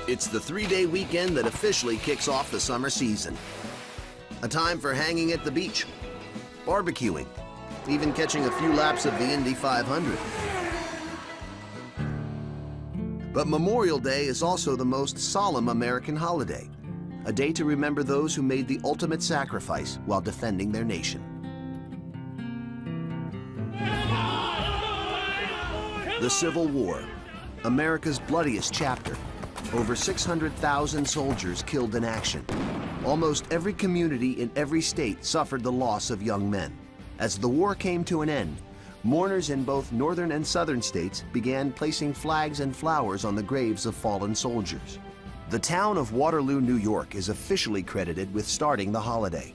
It's the 3-day weekend that officially kicks off the summer season. A time for hanging at the beach, barbecuing, even catching a few laps of the Indy 500. But Memorial Day is also the most solemn American holiday, a day to remember those who made the ultimate sacrifice while defending their nation. The Civil War, America's bloodiest chapter. Over 600,000 soldiers killed in action. Almost every community in every state suffered the loss of young men. As the war came to an end, mourners in both northern and southern states began placing flags and flowers on the graves of fallen soldiers. The town of Waterloo, New York is officially credited with starting the holiday.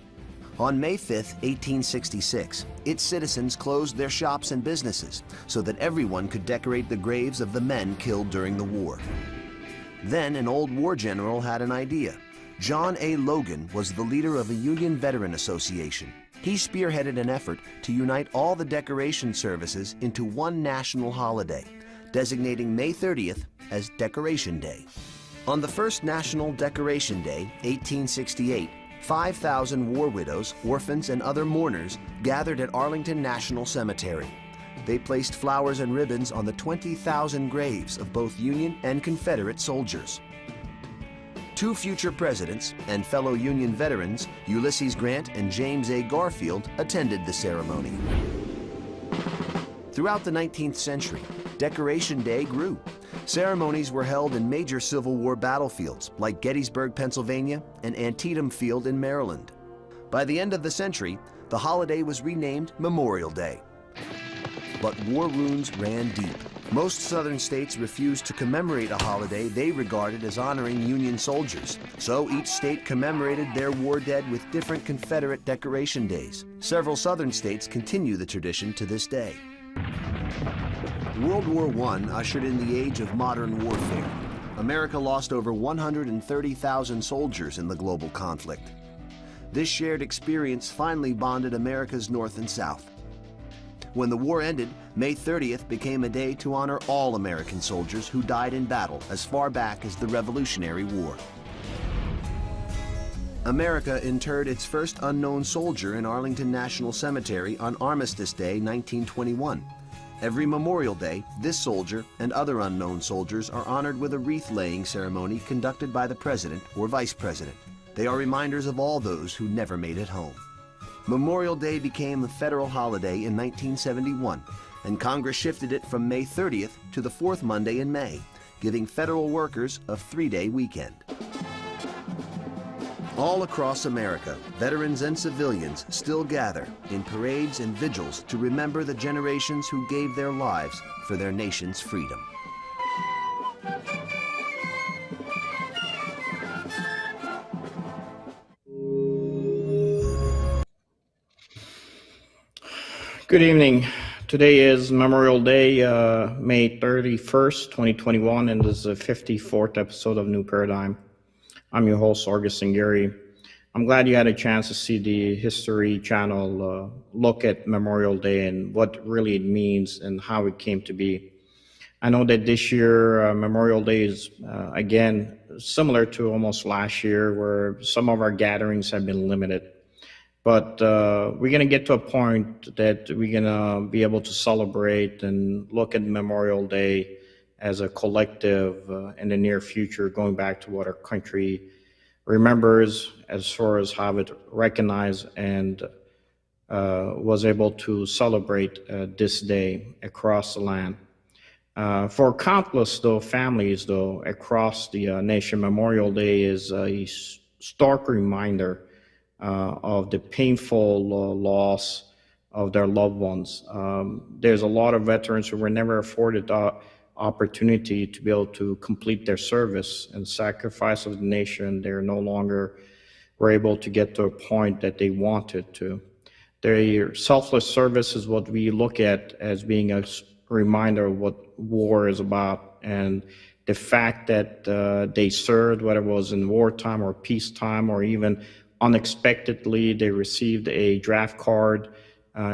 On May 5, 1866, its citizens closed their shops and businesses so that everyone could decorate the graves of the men killed during the war. Then an old war general had an idea. John A. Logan was the leader of a Union Veteran Association. He spearheaded an effort to unite all the decoration services into one national holiday, designating May 30th as Decoration Day. On the first National Decoration Day, 1868, 5,000 war widows, orphans, and other mourners gathered at Arlington National Cemetery. They placed flowers and ribbons on the 20,000 graves of both Union and Confederate soldiers. Two future presidents and fellow Union veterans, Ulysses Grant and James A. Garfield, attended the ceremony. Throughout the 19th century, Decoration Day grew. Ceremonies were held in major Civil War battlefields like Gettysburg, Pennsylvania, and Antietam Field in Maryland. By the end of the century, the holiday was renamed Memorial Day. But war wounds ran deep. Most southern states refused to commemorate a holiday they regarded as honoring Union soldiers. So each state commemorated their war dead with different Confederate decoration days. Several southern states continue the tradition to this day. World War I ushered in the age of modern warfare. America lost over 130,000 soldiers in the global conflict. This shared experience finally bonded America's North and South. When the war ended, May 30th became a day to honor all American soldiers who died in battle as far back as the Revolutionary War. America interred its first unknown soldier in Arlington National Cemetery on Armistice Day, 1921. Every Memorial Day, this soldier and other unknown soldiers are honored with a wreath-laying ceremony conducted by the President or Vice President. They are reminders of all those who never made it home. Memorial Day became a federal holiday in 1971, and Congress shifted it from May 30th to the fourth Monday in May, giving federal workers a 3-day weekend. All across America, veterans and civilians still gather in parades and vigils to remember the generations who gave their lives for their nation's freedom. Good evening. Today is Memorial Day, May 31st, 2021, and this is the 54th episode of New Paradigm. I'm your host, Sargis Sangari. I'm glad you had a chance to see the History Channel look at Memorial Day and what really it means and how it came to be. I know that this year, Memorial Day is, again, similar to almost last year, where some of our gatherings have been limited. But we're going to get to a point that we're going to be able to celebrate and look at Memorial Day as a collective in the near future, going back to what our country remembers as far as how it recognized and was able to celebrate this day across the land. For countless families across the nation, Memorial Day is a stark reminder of the painful loss of their loved ones. There's a lot of veterans who were never afforded the opportunity to be able to complete their service and sacrifice of the nation. They're no longer were able to get to a point that they wanted to. Their selfless service is what we look at as being a reminder of what war is about, and the fact that they served, whether it was in wartime or peacetime, or even unexpectedly they received a draft card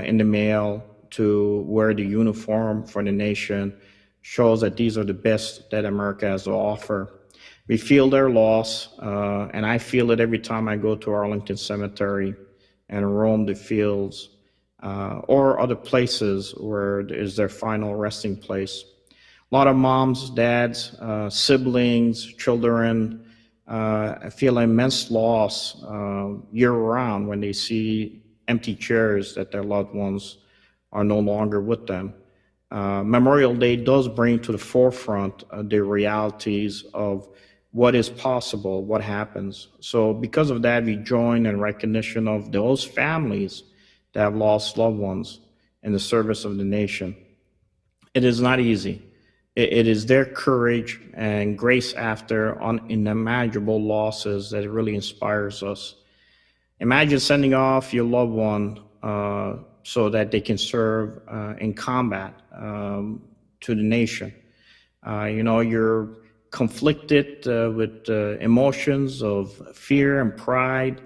in the mail to wear the uniform for the nation, shows that these are the best that America has to offer. We feel their loss, and I feel it every time I go to Arlington Cemetery and roam the fields or other places where is their final resting place. A lot of moms, dads, siblings, children feel immense loss year-round when they see empty chairs that their loved ones are no longer with them. Memorial Day does bring to the forefront the realities of what is possible, what happens. So because of that, we join in recognition of those families that have lost loved ones in the service of the nation. It is not easy. It is their courage and grace after unimaginable losses that really inspires us. Imagine sending off your loved one so that they can serve in combat to the nation. You're conflicted with emotions of fear and pride,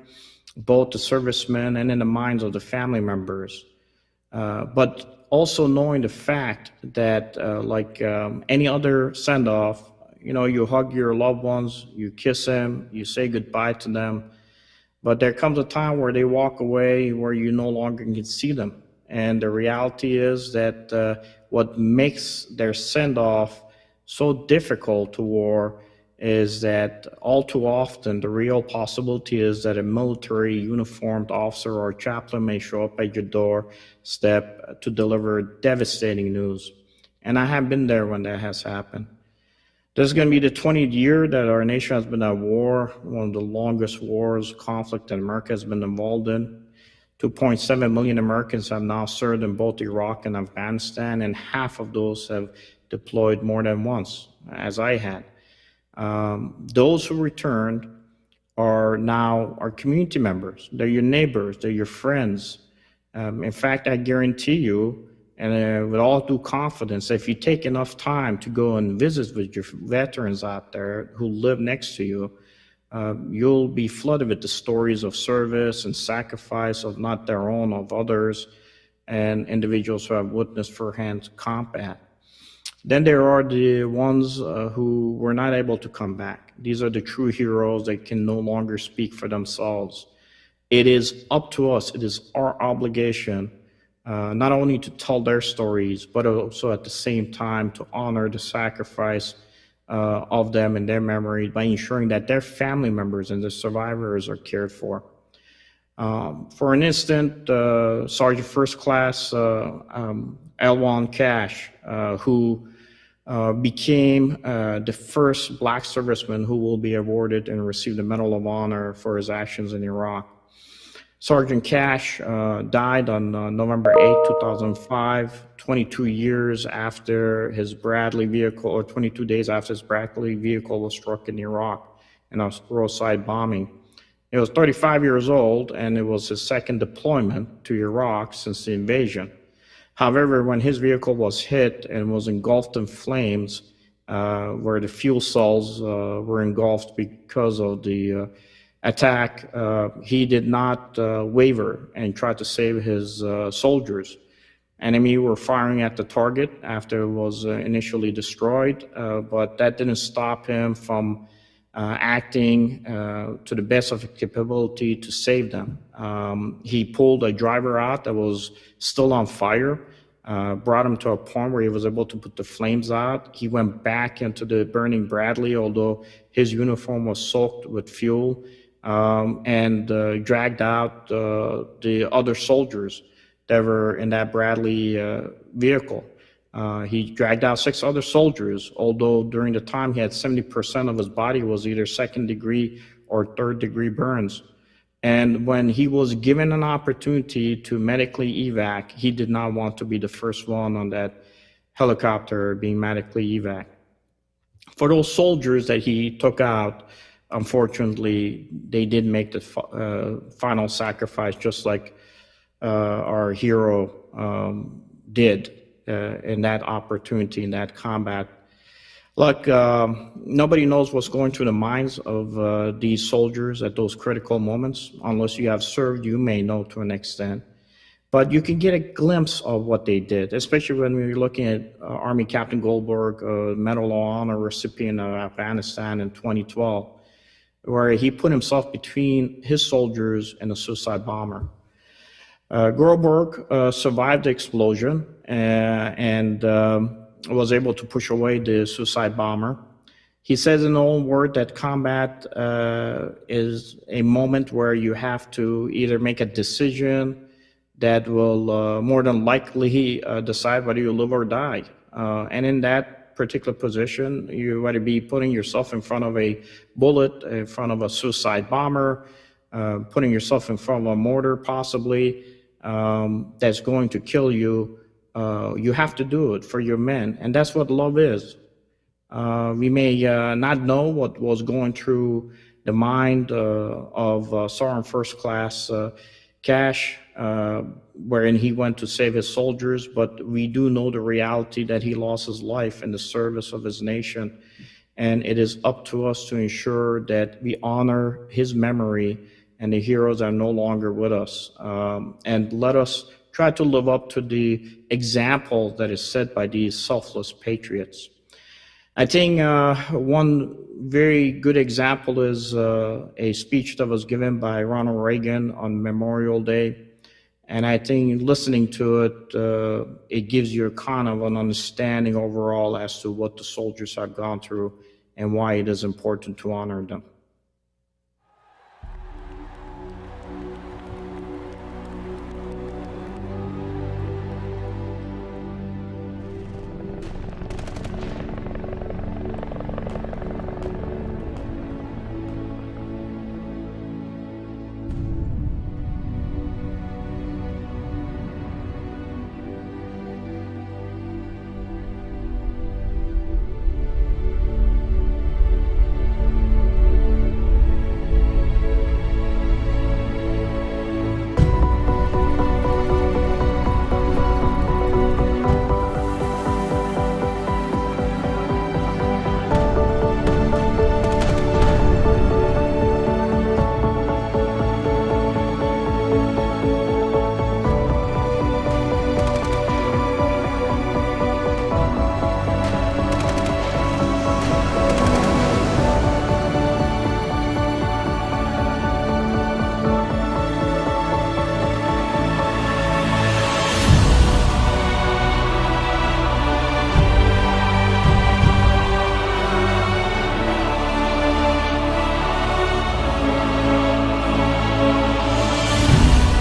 both the servicemen and in the minds of the family members. But also knowing the fact that like any other send-off, you hug your loved ones, you kiss them, you say goodbye to them, but there comes a time where they walk away where you no longer can see them. And the reality is that what makes their send-off so difficult to war is that all too often the real possibility is that a military uniformed officer or chaplain may show up at your doorstep to deliver devastating news. And I have been there when that has happened. This is going to be the 20th year that our nation has been at war, one of the longest wars, conflict that America has been involved in. 2.7 million Americans have now served in both Iraq and Afghanistan, and half of those have deployed more than once, as I had. Those who returned are now our community members. They're your neighbors, they're your friends. In fact, I guarantee you, and with all due confidence, if you take enough time to go and visit with your veterans out there who live next to you, you'll be flooded with the stories of service and sacrifice of not their own, of others, and individuals who have witnessed firsthand combat. Then there are the ones who were not able to come back. These are the true heroes that can no longer speak for themselves. It is up to us, it is our obligation, not only to tell their stories, but also at the same time to honor the sacrifice of them and their memory by ensuring that their family members and the survivors are cared for. For an instant, Sergeant First Class Elwan Cash, who became the first Black serviceman who will be awarded and receive the Medal of Honor for his actions in Iraq. Sergeant Cash died on November 8, 2005, 22 years after his Bradley vehicle, or 22 days after his Bradley vehicle was struck in Iraq in a roadside bombing. He was 35 years old, and it was his second deployment to Iraq since the invasion. However, when his vehicle was hit and was engulfed in flames, where the fuel cells were engulfed because of the attack, he did not waver and tried to save his soldiers. Enemy were firing at the target after it was initially destroyed, but that didn't stop him from acting to the best of his capability to save them. He pulled a driver out that was still on fire, brought him to a point where he was able to put the flames out. He went back into the burning Bradley, although his uniform was soaked with fuel, and dragged out the other soldiers that were in that Bradley vehicle. He dragged out 6 other soldiers, although during the time he had 70% of his body was either 2nd degree or 3rd degree burns. And when he was given an opportunity to medically evac, he did not want to be the first one on that helicopter being medically evac. For those soldiers that he took out, unfortunately, they did make the final sacrifice, just like our hero did in that opportunity, in that combat. Look, nobody knows what's going through the minds of these soldiers at those critical moments. Unless you have served, you may know to an extent. But you can get a glimpse of what they did, especially when we're looking at Army Captain Goldberg, Medal of Honor recipient of Afghanistan in 2012, where he put himself between his soldiers and a suicide bomber. Goldberg survived the explosion and was able to push away the suicide bomber. He says in his own word that combat is a moment where you have to either make a decision that will more than likely decide whether you live or die. And in that particular position, you either be putting yourself in front of a bullet, in front of a suicide bomber, putting yourself in front of a mortar possibly, that's going to kill you. You have to do it for your men. And that's what love is. We may not know what was going through the mind of Sergeant First Class Cash, wherein he went to save his soldiers, but we do know the reality that he lost his life in the service of his nation. And it is up to us to ensure that we honor his memory and the heroes are no longer with us. And let us try to live up to the example that is set by these selfless patriots. I think one very good example is a speech that was given by Ronald Reagan on Memorial Day. And I think listening to it, it gives you kind of an understanding overall as to what the soldiers have gone through and why it is important to honor them.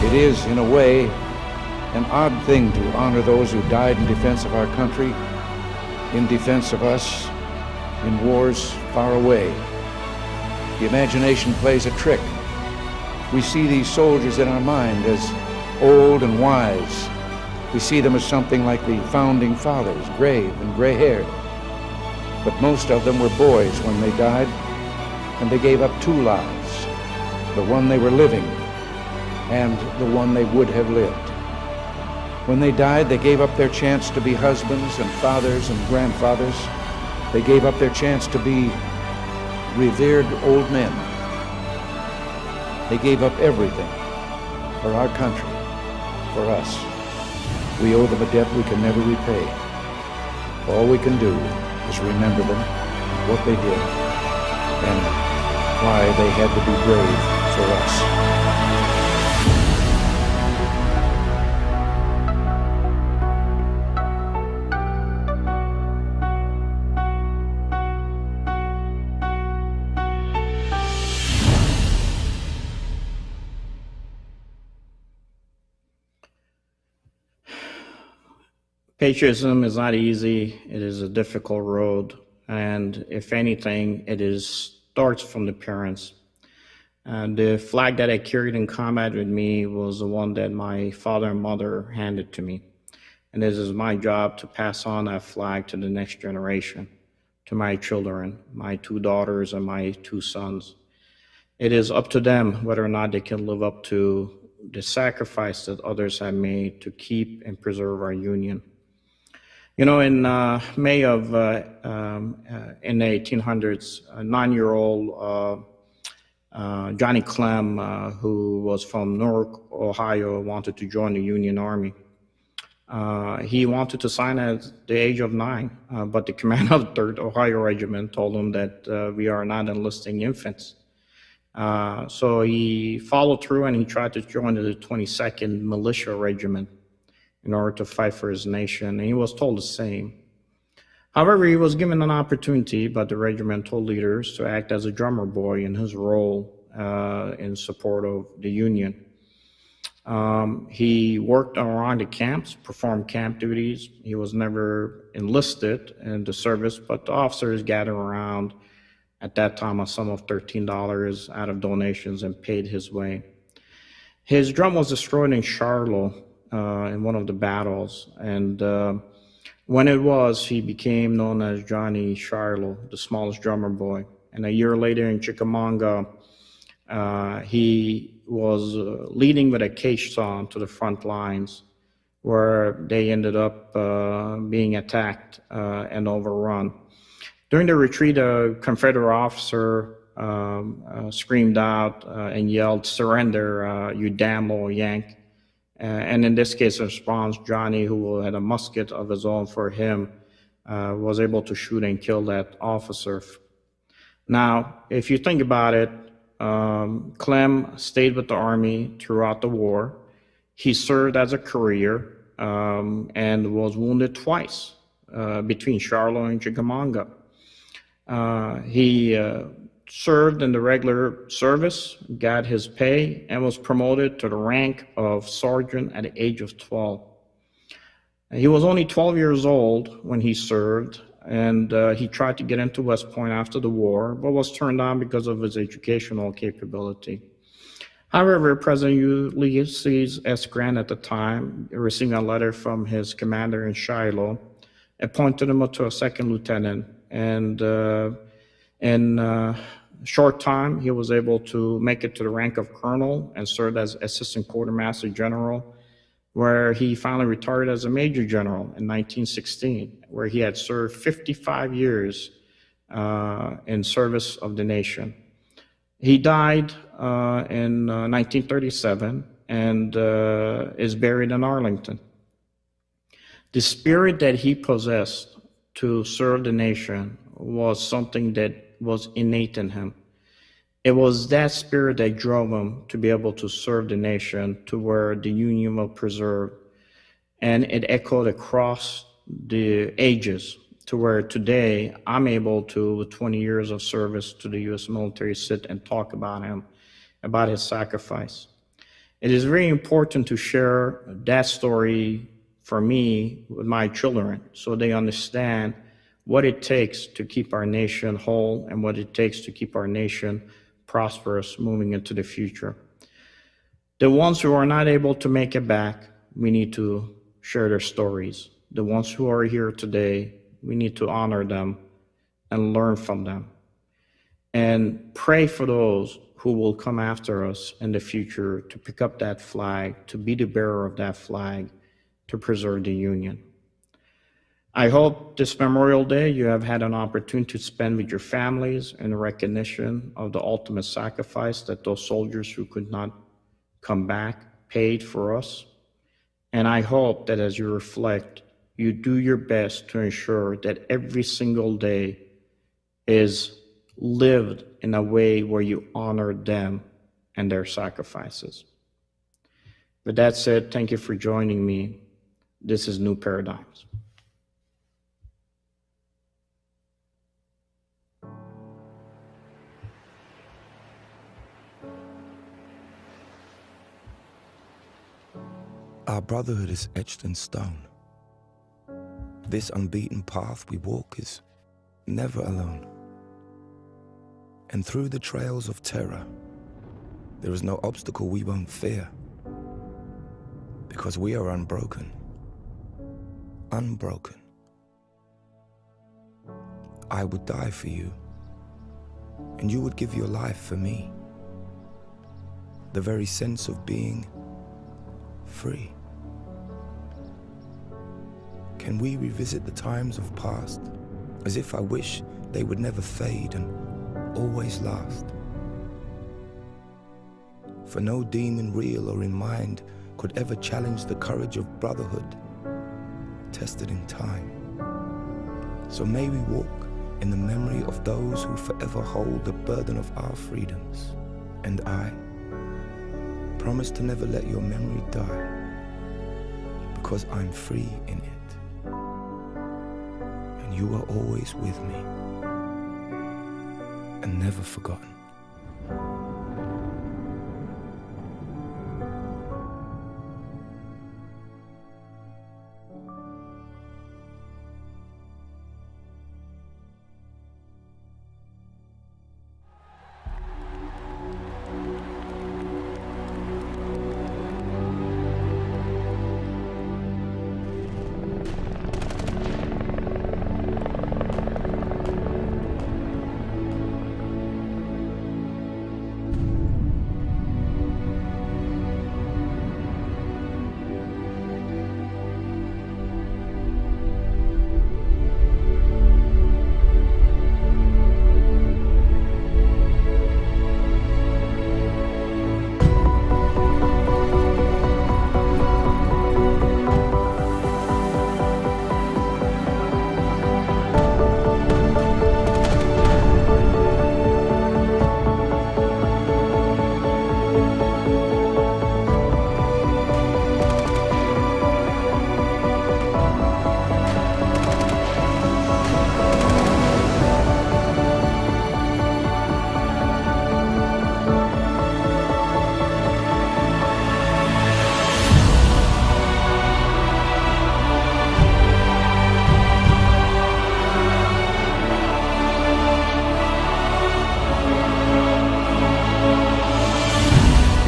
It is, in a way, an odd thing to honor those who died in defense of our country, in defense of us, in wars far away. The imagination plays a trick. We see these soldiers in our mind as old and wise. We see them as something like the founding fathers, grave and gray-haired. But most of them were boys when they died, and they gave up two lives, the one they were living and the one they would have lived. When they died, they gave up their chance to be husbands and fathers and grandfathers. They gave up their chance to be revered old men. They gave up everything for our country, for us. We owe them a debt we can never repay. All we can do is remember them, what they did, and why they had to be brave for us. Patriotism is not easy. It is a difficult road. And if anything, starts from the parents. And the flag that I carried in combat with me was the one that my father and mother handed to me. And it is my job to pass on that flag to the next generation, to my children, my two daughters and my two sons. It is up to them whether or not they can live up to the sacrifice that others have made to keep and preserve our union. You know, in May in the 1800s, a 9-year-old Johnny Clem, who was from Newark, Ohio, wanted to join the Union Army. He wanted to sign at the age of 9, but the commander of the 3rd Ohio Regiment told him that we are not enlisting infants. So he followed through and he tried to join the 22nd Militia Regiment in order to fight for his nation, and he was told the same. However, he was given an opportunity by the regimental leaders to act as a drummer boy in his role in support of the Union. He worked around the camps, performed camp duties. He was never enlisted in the service, but the officers gathered around at that time a sum of $13 out of donations and paid his way. His drum was destroyed in Charlotte in one of the battles, and when it was, he became known as Johnny Shiloh, the smallest drummer boy. And a year later in Chickamauga, he was leading with a caisson to the front lines, where they ended up being attacked and overrun. During the retreat, a Confederate officer screamed out and yelled, "Surrender, you damn old Yank." And in this case, in response, Johnny, who had a musket of his own for him, was able to shoot and kill that officer. Now, if you think about it, Clem stayed with the Army throughout the war. He served as a courier and was wounded twice between Charlotte and Chickamauga. He served in the regular service, got his pay, and was promoted to the rank of sergeant at the age of 12. He was only 12 years old when he served, and he tried to get into West Point after the war, but was turned down because of his educational capability. However, President Ulysses S. Grant at the time, receiving a letter from his commander in Shiloh, appointed him to a second lieutenant, and in a short time, he was able to make it to the rank of colonel and served as assistant quartermaster general, where he finally retired as a major general in 1916, where he had served 55 years in service of the nation. He died in 1937 and is buried in Arlington. The spirit that he possessed to serve the nation was something that was innate in him. It was that spirit that drove him to be able to serve the nation to where the Union was preserved. And it echoed across the ages to where today I'm able to, with 20 years of service to the U.S. military, sit and talk about him, about his sacrifice. It is very important to share that story for me with my children so they understand what it takes to keep our nation whole and what it takes to keep our nation prosperous moving into the future. The ones who are not able to make it back, we need to share their stories. The ones who are here today, we need to honor them and learn from them. And pray for those who will come after us in the future to pick up that flag, to be the bearer of that flag, to preserve the Union. I hope this Memorial Day you have had an opportunity to spend with your families in recognition of the ultimate sacrifice that those soldiers who could not come back paid for us. And I hope that as you reflect, you do your best to ensure that every single day is lived in a way where you honor them and their sacrifices. With that said, thank you for joining me. This is New Paradigms. Our brotherhood is etched in stone. This unbeaten path we walk is never alone. And through the trails of terror, there is no obstacle we won't fear, because we are unbroken. Unbroken. I would die for you, and you would give your life for me. The very sense of being free. Can we revisit the times of past, as if I wish they would never fade and always last? for no demon real or in mind could ever challenge the courage of brotherhood, tested in time. So may we walk in the memory of those who forever hold the burden of our freedoms. And I promise to never let your memory die, because I'm free in it, and you are always with me, and never forgotten.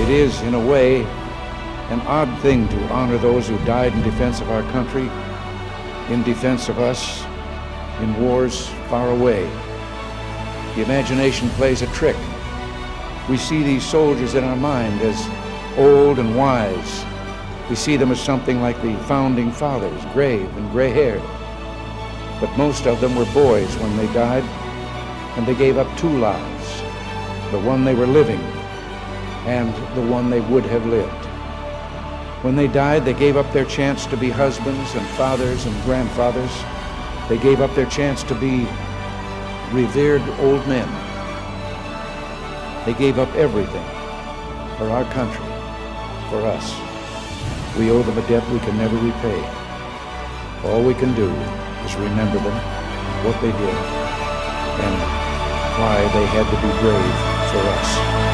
It is, in a way, an odd thing to honor those who died in defense of our country, in defense of us, in wars far away. The imagination plays a trick. We see these soldiers in our mind as old and wise. We see them as something like the founding fathers, grave and gray-haired. But most of them were boys when they died, and they gave up two lives, the one they were living and the one they would have lived. When they died, they gave up their chance to be husbands and fathers and grandfathers. They gave up their chance to be revered old men. They gave up everything for our country, for us. We owe them a debt we can never repay. All we can do is remember them, what they did, and why they had to be brave for us.